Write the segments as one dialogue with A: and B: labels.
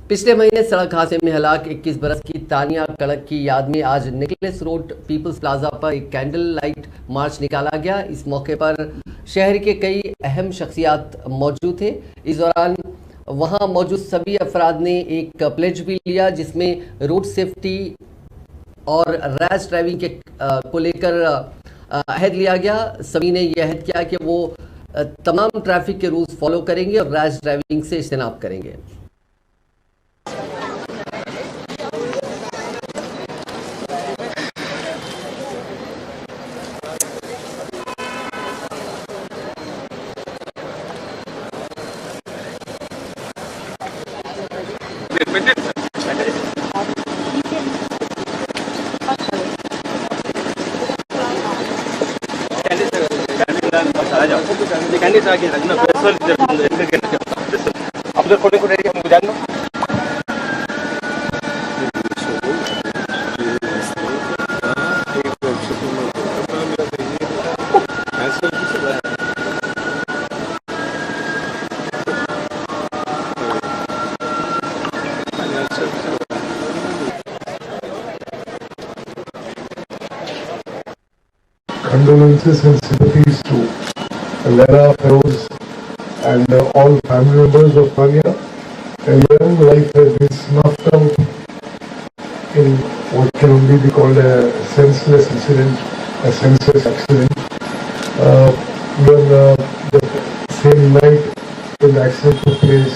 A: पिछले महीने सड़क हादसे में हलाक 21 बरस की तानिया कड़क की याद में आज नेकलेस रोड पीपल्स प्लाजा पर एक कैंडल लाइट मार्च निकाला गया। इस मौके पर शहर के कई अहम शख्सियात मौजूद थे। इस दौरान वहां मौजूद सभी अफराद ने एक प्लेज भी लिया, जिसमें रोड सेफ्टी और रैश ड्राइविंग के को लेकर अहद लिया गया। सभी ने यह अहद किया कि वो तमाम ट्रैफिक के रूल्स फॉलो करेंगे और रैश ड्राइविंग से इज्तनाब करेंगे।
B: Condolences and sympathies to Lara, Feroz and all family members of Tanya. A young life has been snuffed out in what can only be called a senseless incident, a senseless accident. Even the same night when the accident took place,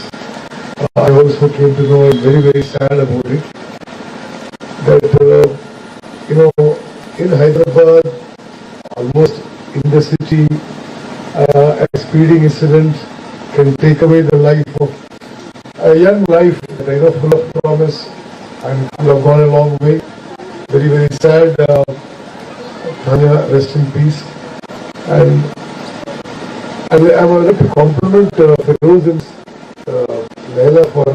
B: I also came to know, I'm very, very sad about it, that, in Hyderabad, almost in the city, a speeding incident can take away the life of a young life, full of promise and could have gone a long way. Very, very sad. Tanya, rest in peace. And I would like to compliment Feroz and Leila for